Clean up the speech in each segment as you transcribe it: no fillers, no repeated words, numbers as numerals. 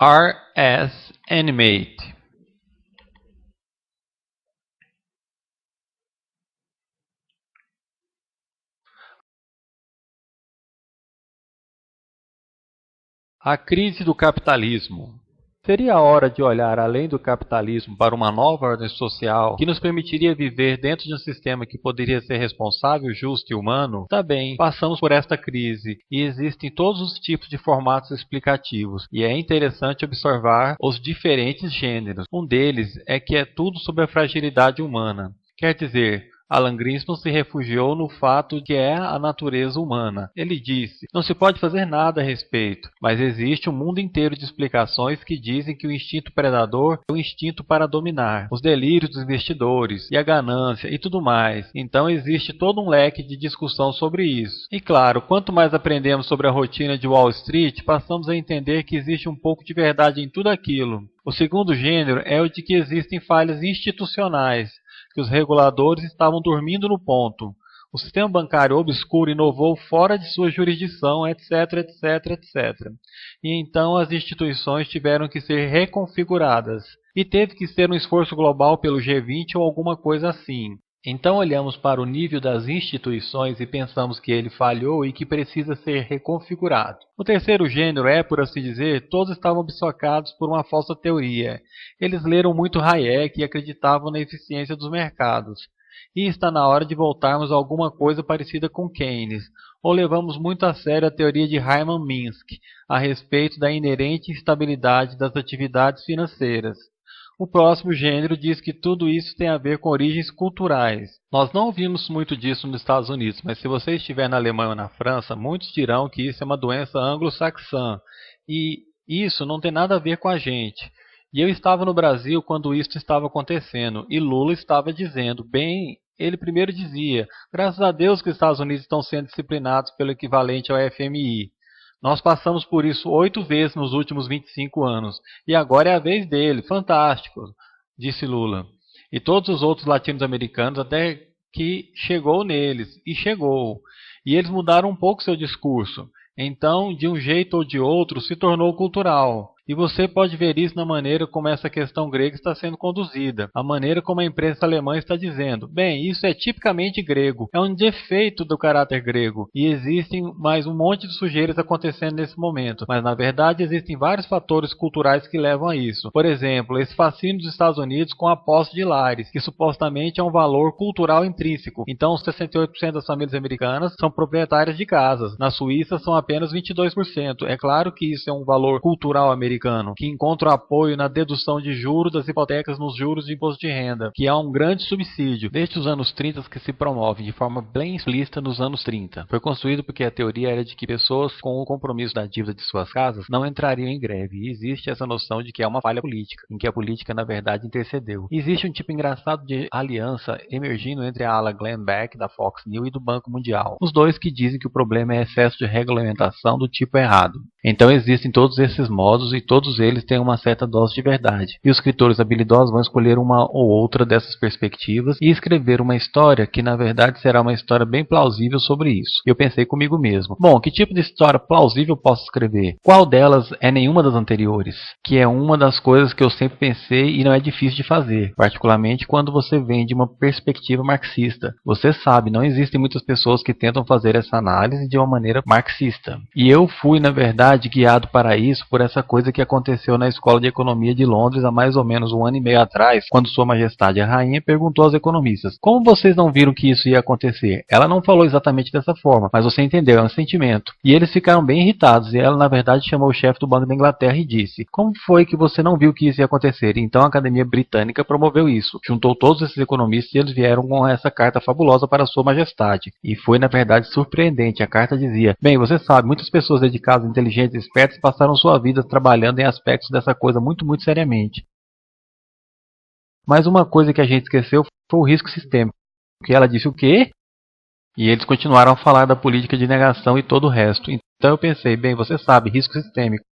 RS Animate. A crise do capitalismo. Seria a hora de olhar além do capitalismo para uma nova ordem social que nos permitiria viver dentro de um sistema que poderia ser responsável, justo e humano? Está bem, passamos por esta crise e existem todos os tipos de formatos explicativos e é interessante observar os diferentes gêneros. Um deles é que é tudo sobre a fragilidade humana. Quer dizer, Alan Greenspan se refugiou no fato que é a natureza humana. Ele disse, não se pode fazer nada a respeito, mas existe um mundo inteiro de explicações que dizem que o instinto predador é o instinto para dominar, os delírios dos investidores, e a ganância, e tudo mais. Então existe todo um leque de discussão sobre isso. E claro, quanto mais aprendemos sobre a rotina de Wall Street, passamos a entender que existe um pouco de verdade em tudo aquilo. O segundo gênero é o de que existem falhas institucionais, que os reguladores estavam dormindo no ponto. O sistema bancário obscuro inovou fora de sua jurisdição, etc, etc, etc. E então as instituições tiveram que ser reconfiguradas. E teve que ser um esforço global pelo G20 ou alguma coisa assim. Então olhamos para o nível das instituições e pensamos que ele falhou e que precisa ser reconfigurado. O terceiro gênero é, por assim dizer, todos estavam obcecados por uma falsa teoria. Eles leram muito Hayek e acreditavam na eficiência dos mercados. E está na hora de voltarmos a alguma coisa parecida com Keynes, ou levamos muito a sério a teoria de Hyman Minsky a respeito da inerente instabilidade das atividades financeiras. O próximo gênero diz que tudo isso tem a ver com origens culturais. Nós não ouvimos muito disso nos Estados Unidos, mas se você estiver na Alemanha ou na França, muitos dirão que isso é uma doença anglo-saxã. E isso não tem nada a ver com a gente. E eu estava no Brasil quando isso estava acontecendo, e Lula estava dizendo, bem, ele primeiro dizia, graças a Deus que os Estados Unidos estão sendo disciplinados pelo equivalente ao FMI. Nós passamos por isso 8 vezes nos últimos 25 anos. E agora é a vez dele. Fantástico, disse Lula. E todos os outros latino-americanos até que chegou neles. E chegou. E eles mudaram um pouco seu discurso. Então, de um jeito ou de outro, se tornou cultural. E você pode ver isso na maneira como essa questão grega está sendo conduzida, a maneira como a imprensa alemã está dizendo, bem, isso é tipicamente grego, é um defeito do caráter grego, e existem mais um monte de sujeiras acontecendo nesse momento, mas na verdade existem vários fatores culturais que levam a isso. Por exemplo, esse fascínio dos Estados Unidos com a posse de lares, que supostamente é um valor cultural intrínseco. Então, 68% das famílias americanas são proprietárias de casas, na Suíça são apenas 22%. É claro que isso é um valor cultural americano, que encontra apoio na dedução de juros das hipotecas nos juros de imposto de renda, que é um grande subsídio, desde os anos 30 que se promove de forma bem explícita nos anos 30. Foi construído porque a teoria era de que pessoas com o compromisso da dívida de suas casas não entrariam em greve, e existe essa noção de que é uma falha política, em que a política na verdade intercedeu. Existe um tipo engraçado de aliança emergindo entre a ala Glenn Beck da Fox News e do Banco Mundial, os dois que dizem que o problema é excesso de regulamentação do tipo errado. Então existem todos esses modos e todos eles têm uma certa dose de verdade. E os escritores habilidosos vão escolher uma ou outra dessas perspectivas e escrever uma história que na verdade será uma história bem plausível sobre isso. Eu pensei comigo mesmo, bom, que tipo de história plausível posso escrever? Qual delas é nenhuma das anteriores? Que é uma das coisas que eu sempre pensei e não é difícil de fazer, particularmente quando você vem de uma perspectiva marxista. Você sabe, não existem muitas pessoas que tentam fazer essa análise de uma maneira marxista. E eu fui, na verdade, guiado para isso por essa coisa que aconteceu na Escola de Economia de Londres há mais ou menos 1 ano e meio atrás, quando Sua Majestade a Rainha perguntou aos economistas, como vocês não viram que isso ia acontecer? Ela não falou exatamente dessa forma, mas você entendeu, é um sentimento. E eles ficaram bem irritados, e ela na verdade chamou o chefe do Banco da Inglaterra e disse, como foi que você não viu que isso ia acontecer? Então a Academia Britânica promoveu isso, juntou todos esses economistas e eles vieram com essa carta fabulosa para Sua Majestade. E foi na verdade surpreendente, a carta dizia, bem, você sabe, muitas pessoas dedicadas, inteligentes e espertas passaram sua vida trabalhando em aspectos dessa coisa muito seriamente. Mas uma coisa que a gente esqueceu foi o risco sistêmico. Que ela disse o quê? E eles continuaram a falar da política de negação e todo o resto. Então eu pensei, bem, você sabe, risco sistêmico.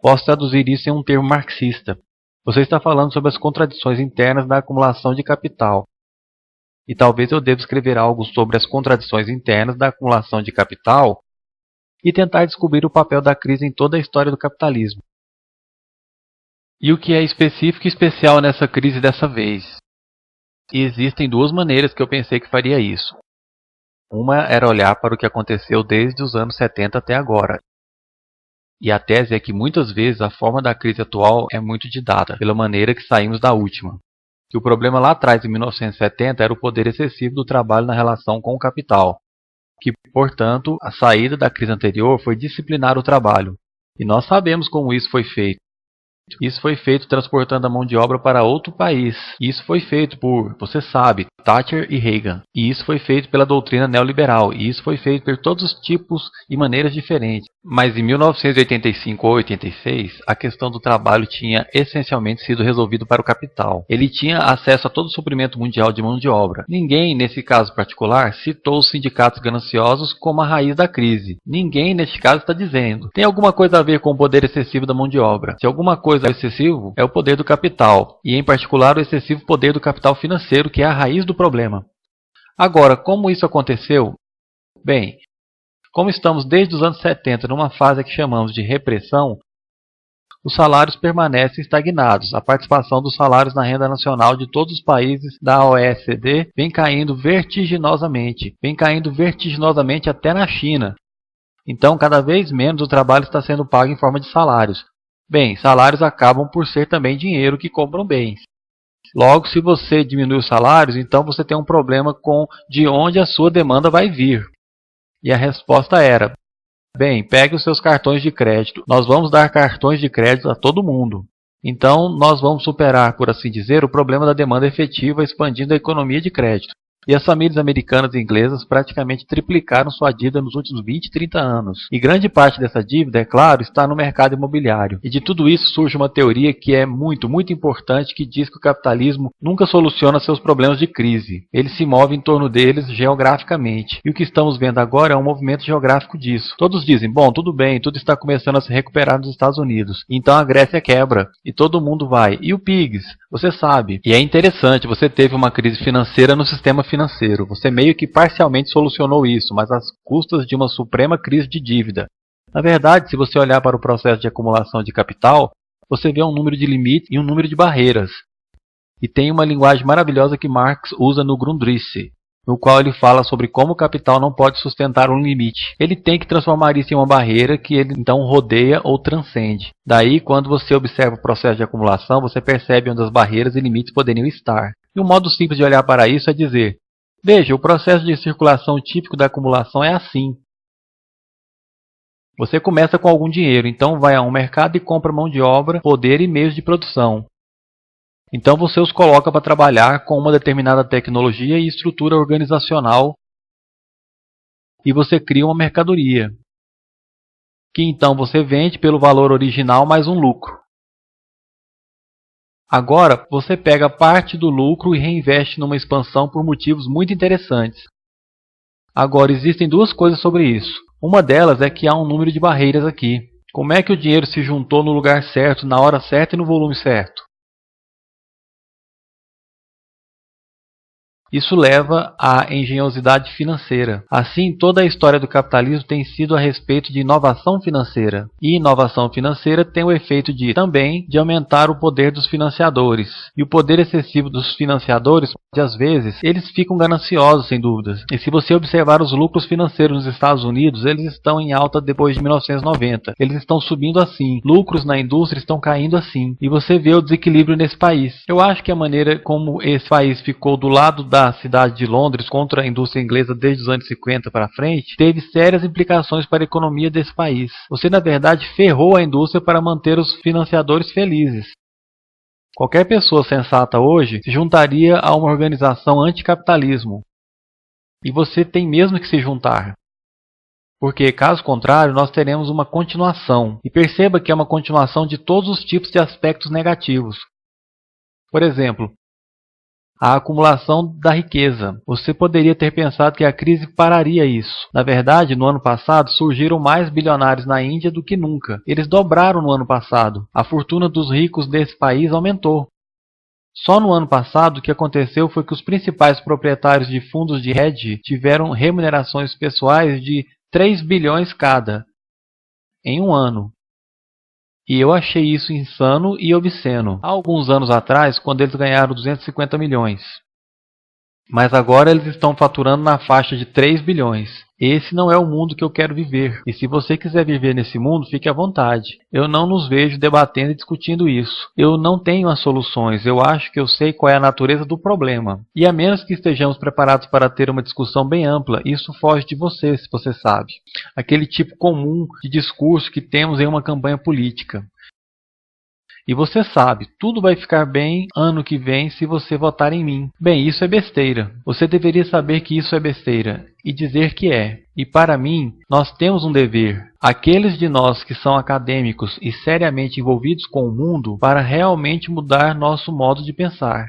Posso traduzir isso em um termo marxista. Você está falando sobre as contradições internas da acumulação de capital. E talvez eu deva escrever algo sobre as contradições internas da acumulação de capital e tentar descobrir o papel da crise em toda a história do capitalismo. E o que é específico e especial nessa crise dessa vez? E existem duas maneiras que eu pensei que faria isso. Uma era olhar para o que aconteceu desde os anos 70 até agora. E a tese é que muitas vezes a forma da crise atual é muito dada pela maneira que saímos da última. Que o problema lá atrás, em 1970, era o poder excessivo do trabalho na relação com o capital. Que, portanto, a saída da crise anterior foi disciplinar o trabalho. E nós sabemos como isso foi feito. Isso foi feito transportando a mão de obra para outro país. Isso foi feito por, você sabe, Thatcher e Reagan. E isso foi feito pela doutrina neoliberal. E isso foi feito por todos os tipos e maneiras diferentes. Mas em 1985 ou 86, a questão do trabalho tinha essencialmente sido resolvida para o capital. Ele tinha acesso a todo o suprimento mundial de mão de obra. Ninguém, nesse caso particular, citou os sindicatos gananciosos como a raiz da crise. Ninguém, neste caso, está dizendo. Tem alguma coisa a ver com o poder excessivo da mão de obra. Se alguma coisa é excessivo, é o poder do capital. E, em particular, o excessivo poder do capital financeiro, que é a raiz do problema. Agora, como isso aconteceu? Bem, como estamos desde os anos 70 numa fase que chamamos de repressão, os salários permanecem estagnados. A participação dos salários na renda nacional de todos os países da OECD vem caindo vertiginosamente. Vem caindo vertiginosamente até na China. Então, cada vez menos o trabalho está sendo pago em forma de salários. Bem, salários acabam por ser também dinheiro que compram bens. Logo, se você diminui os salários, então você tem um problema com de onde a sua demanda vai vir. E a resposta era: bem, pegue os seus cartões de crédito. Nós vamos dar cartões de crédito a todo mundo. Então, nós vamos superar, por assim dizer, o problema da demanda efetiva expandindo a economia de crédito. E as famílias americanas e inglesas praticamente triplicaram sua dívida nos últimos 20, 30 anos. E grande parte dessa dívida, é claro, está no mercado imobiliário. E de tudo isso surge uma teoria que é muito importante, que diz que o capitalismo nunca soluciona seus problemas de crise. Ele se move em torno deles geograficamente. E o que estamos vendo agora é um movimento geográfico disso. Todos dizem, bom, tudo bem, tudo está começando a se recuperar nos Estados Unidos. Então a Grécia quebra e todo mundo vai. E o PIGS? Você sabe. E é interessante, você teve uma crise financeira no sistema financeiro. Você meio que parcialmente solucionou isso, mas às custas de uma suprema crise de dívida. Na verdade, se você olhar para o processo de acumulação de capital, você vê um número de limites e um número de barreiras. E tem uma linguagem maravilhosa que Marx usa no Grundrisse, no qual ele fala sobre como o capital não pode sustentar um limite. Ele tem que transformar isso em uma barreira que ele então rodeia ou transcende. Daí, quando você observa o processo de acumulação, você percebe onde as barreiras e limites poderiam estar. E um modo simples de olhar para isso é dizer: veja, o processo de circulação típico da acumulação é assim. Você começa com algum dinheiro, então vai a um mercado e compra mão de obra, poder e meios de produção. Então você os coloca para trabalhar com uma determinada tecnologia e estrutura organizacional e você cria uma mercadoria, que então você vende pelo valor original mais um lucro. Agora, você pega parte do lucro e reinveste numa expansão por motivos muito interessantes. Agora, existem duas coisas sobre isso. Uma delas é que há um número de barreiras aqui. Como é que o dinheiro se juntou no lugar certo, na hora certa e no volume certo? Isso leva à engenhosidade financeira. Assim, toda a história do capitalismo tem sido a respeito de inovação financeira. E inovação financeira tem o efeito também de aumentar o poder dos financiadores. E o poder excessivo dos financiadores, às vezes, eles ficam gananciosos, sem dúvidas. E se você observar os lucros financeiros nos Estados Unidos, eles estão em alta depois de 1990. Eles estão subindo assim. Lucros na indústria estão caindo assim. E você vê o desequilíbrio nesse país. Eu acho que a maneira como esse país ficou do lado da cidade de Londres contra a indústria inglesa desde os anos 50 para frente, teve sérias implicações para a economia desse país. Você, na verdade, ferrou a indústria para manter os financiadores felizes. Qualquer pessoa sensata hoje se juntaria a uma organização anticapitalismo. E você tem mesmo que se juntar. Porque, caso contrário, nós teremos uma continuação. E perceba que é uma continuação de todos os tipos de aspectos negativos. Por exemplo, a acumulação da riqueza. Você poderia ter pensado que a crise pararia isso. Na verdade, no ano passado, surgiram mais bilionários na Índia do que nunca. Eles dobraram no ano passado. A fortuna dos ricos desse país aumentou. Só no ano passado, o que aconteceu foi que os principais proprietários de fundos de hedge tiveram remunerações pessoais de 3 bilhões cada, em um ano. E eu achei isso insano e obsceno há alguns anos atrás, quando eles ganharam 250 milhões. Mas agora eles estão faturando na faixa de 3 bilhões. Esse não é o mundo que eu quero viver. E se você quiser viver nesse mundo, fique à vontade. Eu não nos vejo debatendo e discutindo isso. Eu não tenho as soluções. Eu acho que eu sei qual é a natureza do problema. E a menos que estejamos preparados para ter uma discussão bem ampla, isso foge de você, se você sabe. Aquele tipo comum de discurso que temos em uma campanha política. E você sabe, tudo vai ficar bem ano que vem se você votar em mim. Bem, isso é besteira. Você deveria saber que isso é besteira e dizer que é. E para mim, nós temos um dever. Aqueles de nós que são acadêmicos e seriamente envolvidos com o mundo para realmente mudar nosso modo de pensar.